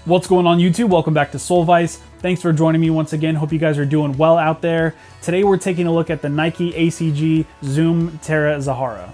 What's going on YouTube? Welcome back to Solevice. Thanks for joining me once again. Hope you guys are doing well out there. Today we're taking a look at the Nike ACG Zoom Terra Zaherra.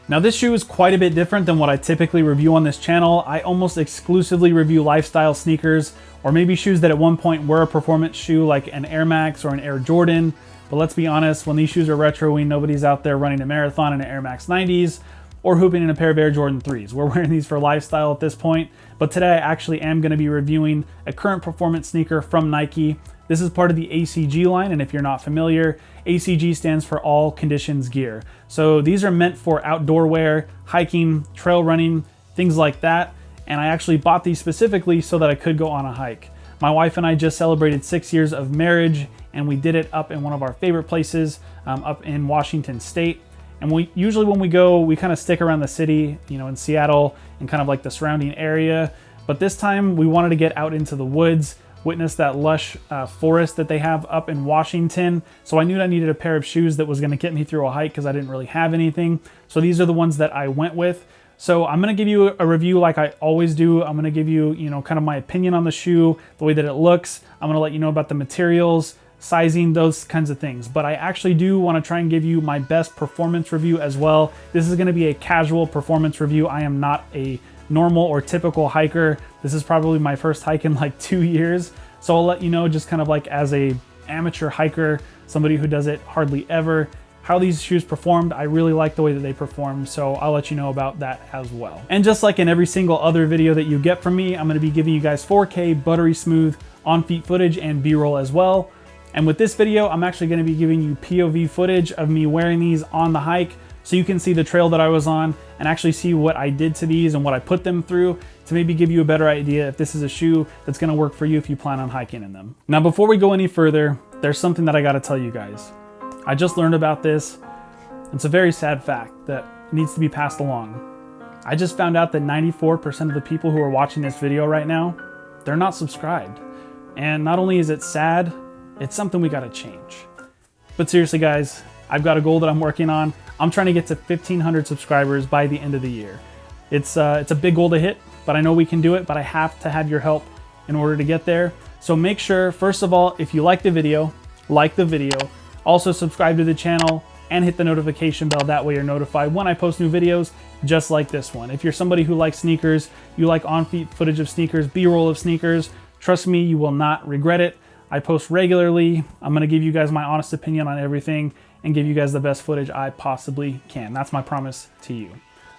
Now this shoe is quite a bit different than what I typically review on this channel. I almost exclusively review lifestyle sneakers, or maybe shoes that at one point were a performance shoe like an Air Max or an Air Jordan. But let's be honest, when these shoes are retroing, nobody's out there running a marathon in an Air Max 90s or hooping in a pair of Air Jordan 3s. We're wearing these for lifestyle at this point. But today I actually am going to be reviewing a current performance sneaker from Nike. This is part of the ACG line, and if you're not familiar, ACG stands for All Conditions Gear. So these are meant for outdoor wear, hiking, trail running, things like that. And I actually bought these specifically so that I could go on a hike. My wife and I just celebrated 6 years of marriage, and we did it up in one of our favorite places, up in Washington State. And we usually when we go, we kind of stick around the city, you know, in Seattle and kind of like the surrounding area. But this time we wanted to get out into the woods, witness that lush forest that they have up in Washington. So I knew I needed a pair of shoes that was going to get me through a hike because I didn't really have anything. So these are the ones that I went with. So I'm going to give you a review like I always do. I'm going to give you, kind of my opinion on the shoe, the way that it looks. I'm going to let you know about the materials, sizing, those kinds of things. But I actually do want to try and give you my best performance review as well. This is going to be a casual performance review. I am not a normal or typical hiker. This is probably my first hike in like 2 years. So I'll let you know, just kind of like as a amateur hiker, somebody who does it hardly ever, how these shoes performed. I really like the way that they perform, so I'll let you know about that as well. And just like in every single other video that you get from me, I'm going to be giving you guys 4K buttery smooth on-feet footage and B-roll as well. And with this video, I'm actually going to be giving you POV footage of me wearing these on the hike, so you can see the trail that I was on and actually see what I did to these and what I put them through to maybe give you a better idea if this is a shoe that's going to work for you if you plan on hiking in them. Now, before we go any further, there's something that I got to tell you guys. I just learned about this. It's a very sad fact that needs to be passed along. I just found out that 94% of the people who are watching this video right now, they're not subscribed. And not only is it sad, it's something we got to change. But seriously, guys, I've got a goal that I'm working on. I'm trying to get to 1,500 subscribers by the end of the year. It's a big goal to hit, but I know we can do it, but I have to have your help in order to get there. So make sure, first of all, if you like the video, like the video. Also subscribe to the channel and hit the notification bell. That way you're notified when I post new videos just like this one. If you're somebody who likes sneakers, you like on-feet footage of sneakers, B-roll of sneakers, trust me, you will not regret it. I post regularly. I'm going to give you guys my honest opinion on everything and give you guys the best footage I possibly can. That's my promise to you.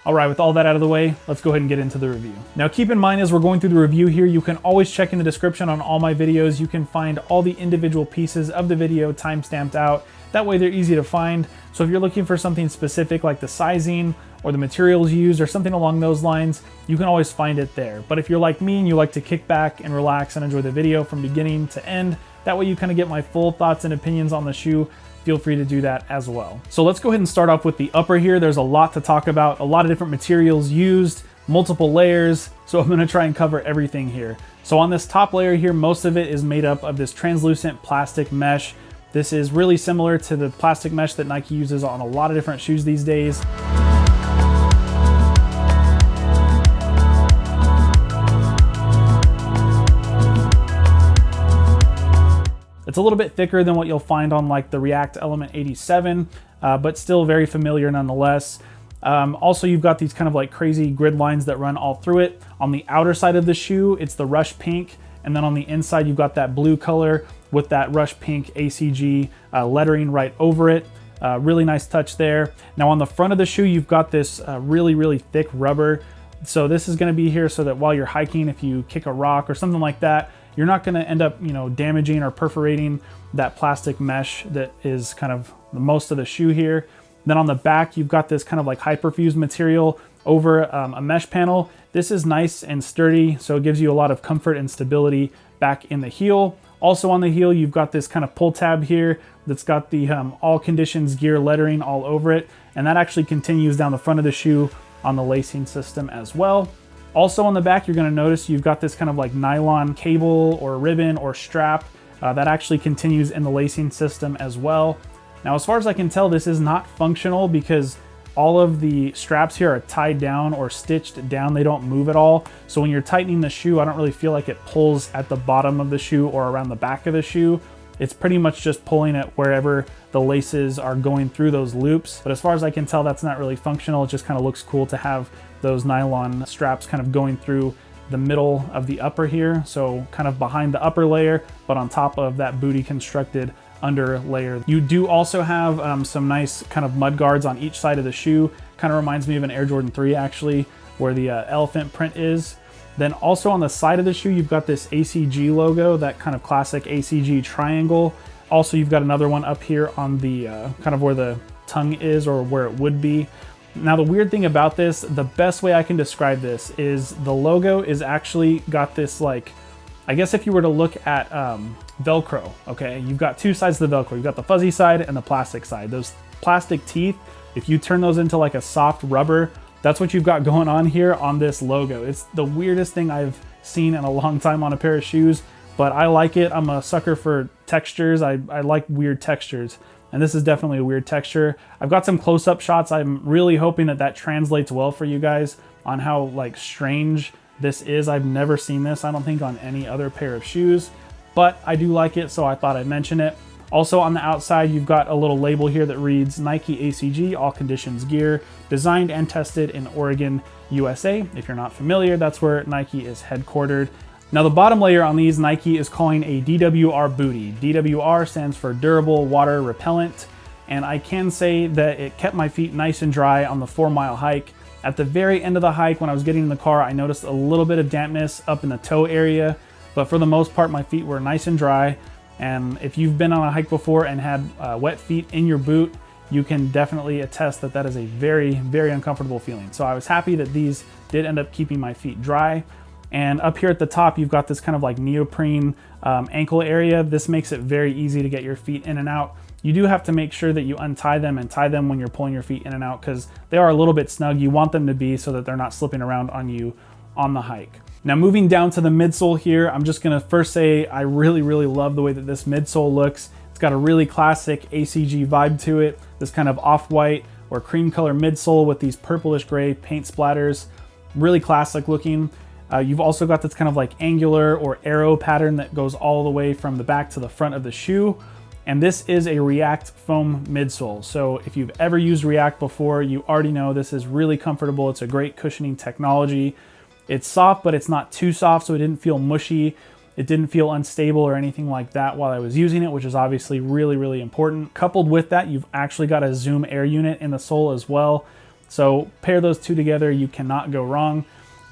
All right, with all that out of the way, let's go ahead and get into the review. Now keep in mind as we're going through the review here, you can always check in the description on all my videos. You can find all the individual pieces of the video time-stamped out. That way they're easy to find. So if you're looking for something specific like the sizing or the materials used or something along those lines, you can always find it there. But if you're like me and you like to kick back and relax and enjoy the video from beginning to end, that way you kind of get my full thoughts and opinions on the shoe, feel free to do that as well. So let's go ahead and start off with the upper here. There's a lot to talk about, a lot of different materials used, multiple layers. So I'm gonna try and cover everything here. So on this top layer here, most of it is made up of this translucent plastic mesh. This is really similar to the plastic mesh that Nike uses on a lot of different shoes these days. It's a little bit thicker than what you'll find on like the React Element 87, but still very familiar nonetheless. Also, you've got these kind of like crazy grid lines that run all through it. On the outer side of the shoe, it's the rush pink. And then on the inside, you've got that blue color with that rush pink ACG lettering right over it. Really nice touch there. Now on the front of the shoe, you've got this really, really thick rubber. So this is gonna be here so that while you're hiking, if you kick a rock or something like that, you're not going to end up, damaging or perforating that plastic mesh that is kind of the most of the shoe here. Then on the back, you've got this kind of like hyperfused material over a mesh panel. This is nice and sturdy, so it gives you a lot of comfort and stability back in the heel. Also on the heel, you've got this kind of pull tab here that's got the All Conditions Gear lettering all over it, and that actually continues down the front of the shoe on the lacing system as well. Also on the back, you're going to notice you've got this kind of like nylon cable or ribbon or strap that actually continues in the lacing system as well. Now, as far as I can tell, this is not functional because all of the straps here are tied down or stitched down. They don't move at all. So when you're tightening the shoe, I don't really feel like it pulls at the bottom of the shoe or around the back of the shoe. It's pretty much just pulling it wherever the laces are going through those loops. But as far as I can tell, that's not really functional. It just kind of looks cool to have those nylon straps kind of going through the middle of the upper here. So kind of behind the upper layer, but on top of that booty constructed under layer. You do also have some nice kind of mud guards on each side of the shoe. Kind of reminds me of an Air Jordan 3 actually, where the elephant print is. Then also on the side of the shoe, you've got this ACG logo, that kind of classic ACG triangle. Also, you've got another one up here on the kind of where the tongue is, or where it would be. Now, the weird thing about this, the best way I can describe this is the logo is actually got this, like, I guess if you were to look at Velcro, okay, you've got two sides of the Velcro. You've got the fuzzy side and the plastic side. Those plastic teeth, if you turn those into like a soft rubber, that's what you've got going on here on this logo. It's the weirdest thing I've seen in a long time on a pair of shoes, but I like it. I'm a sucker for textures. I like weird textures, and this is definitely a weird texture. I've got some close-up shots. I'm really hoping that that translates well for you guys on how like strange this is. I've never seen this, I don't think, on any other pair of shoes, but I do like it, so I thought I'd mention it. Also on the outside, you've got a little label here that reads Nike ACG All Conditions Gear, designed and tested in Oregon, USA. If you're not familiar, that's where Nike is headquartered. Now the bottom layer on these, Nike is calling a DWR booty. DWR stands for durable water repellent, and I can say that it kept my feet nice and dry on the 4-mile hike. At the very end of the hike, when I was getting in the car, I noticed a little bit of dampness up in the toe area, but for the most part, my feet were nice and dry. And if you've been on a hike before and had wet feet in your boot, you can definitely attest that that is a very, very uncomfortable feeling. So I was happy that these did end up keeping my feet dry. And up here at the top, you've got this kind of like neoprene ankle area. This makes it very easy to get your feet in and out. You do have to make sure that you untie them and tie them when you're pulling your feet in and out, because they are a little bit snug. You want them to be so that they're not slipping around on you on the hike. Now moving down to the midsole here, I'm just gonna first say I really, really love the way that this midsole looks. It's got a really classic ACG vibe to it. This kind of off-white or cream color midsole with these purplish gray paint splatters. Really classic looking. You've also got this kind of like angular or arrow pattern that goes all the way from the back to the front of the shoe. And this is a React foam midsole. So if you've ever used React before, you already know this is really comfortable. It's a great cushioning technology. It's soft, but it's not too soft, so it didn't feel mushy. It didn't feel unstable or anything like that while I was using it, which is obviously really, really important. Coupled with that, you've actually got a Zoom Air unit in the sole as well. So pair those two together, you cannot go wrong.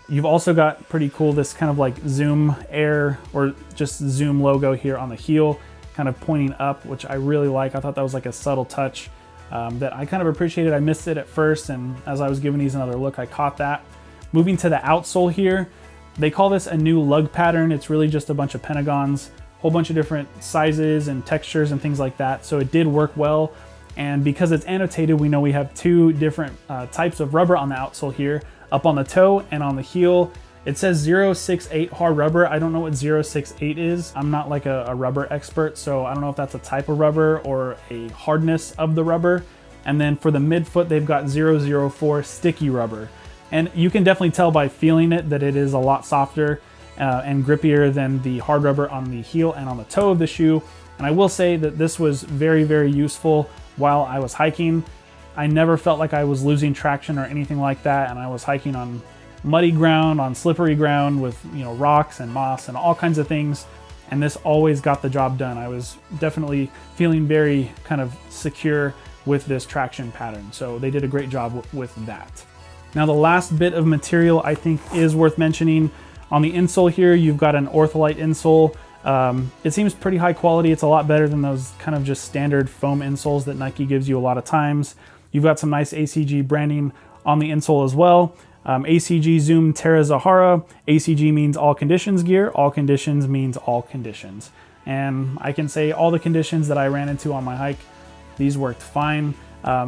You've also got pretty cool, this kind of like Zoom Air or just Zoom logo here on the heel, kind of pointing up, which I really like. I thought that was like a subtle touch that I kind of appreciated. I missed it at first, and as I was giving these another look, I caught that. Moving to the outsole here, they call this a new lug pattern. It's really just a bunch of pentagons, a whole bunch of different sizes and textures and things like that. So it did work well. And because it's annotated, we know we have two different types of rubber on the outsole here, up on the toe and on the heel. It says 068 hard rubber. I don't know what 068 is. I'm not like a rubber expert, so I don't know if that's a type of rubber or a hardness of the rubber. And then for the midfoot, they've got 004 sticky rubber. And you can definitely tell by feeling it that it is a lot softer and grippier than the hard rubber on the heel and on the toe of the shoe. And I will say that this was very, very useful while I was hiking. I never felt like I was losing traction or anything like that. And I was hiking on muddy ground, on slippery ground with, you know, rocks and moss and all kinds of things. And this always got the job done. I was definitely feeling very kind of secure with this traction pattern. So they did a great job with that. Now the last bit of material I think is worth mentioning. On the insole here, you've got an ortholite insole. It seems pretty high quality. It's a lot better than those kind of just standard foam insoles that Nike gives you a lot of times. You've got some nice ACG branding on the insole as well. ACG Zoom Terra Zaherra. ACG means all conditions gear. All conditions means all conditions. And I can say all the conditions that I ran into on my hike, these worked fine.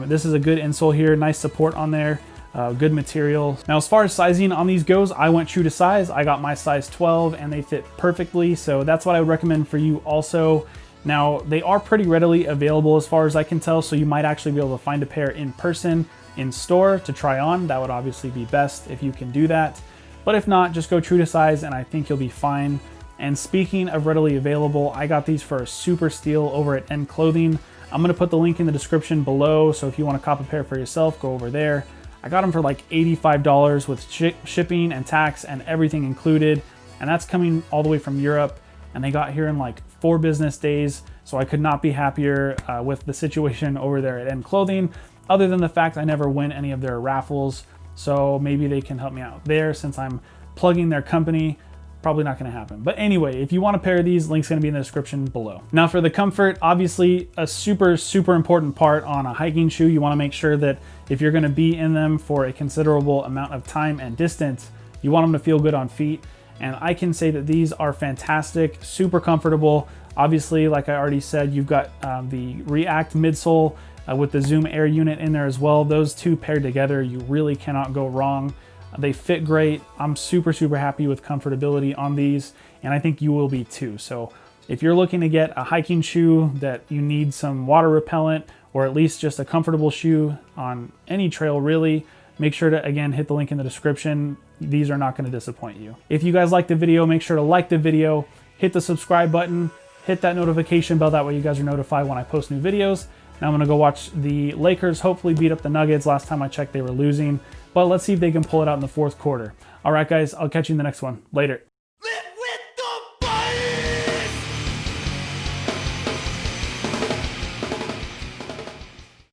This is a good insole here, nice support on there. Good material. Now, as far as sizing on these goes, I went true to size. I got my size 12 and they fit perfectly. So that's what I would recommend for you also. Now, they are pretty readily available as far as I can tell. So you might actually be able to find a pair in person. in store to try on. That would obviously be best if you can do that. But if not, just go true to size and I think you'll be fine. And speaking of readily available, I got these for a super steal over at End Clothing. I'm gonna put the link in the description below, so if you wanna cop a pair for yourself, go over there. I got them for like $85 with shipping and tax and everything included. And that's coming all the way from Europe. And they got here in like 4 business days. So I could not be happier with the situation over there at End Clothing, other than the fact I never win any of their raffles. So maybe they can help me out there since I'm plugging their company. Probably not gonna happen. But anyway, if you want a pair of these, link's gonna be in the description below. Now for the comfort, obviously a super important part on a hiking shoe. You wanna make sure that if you're gonna be in them for a considerable amount of time and distance, you want them to feel good on feet. And I can say that these are fantastic, super comfortable. Obviously, like I already said, you've got the React midsole with the Zoom Air unit in there as well. Those two paired together, you really cannot go wrong. They fit great. I'm super happy with comfortability on these, and I think you will be too. So if you're looking to get a hiking shoe that you need some water repellent, or at least just a comfortable shoe on any trail really, make sure to, again, hit the link in the description. These are not gonna disappoint you. If you guys liked the video, make sure to like the video, hit the subscribe button, hit that notification bell, that way you guys are notified when I post new videos. Now I'm gonna go watch the Lakers hopefully beat up the Nuggets. Last time I checked, they were losing, but let's see if they can pull it out in the fourth quarter. All right, guys, I'll catch you in the next one. Later.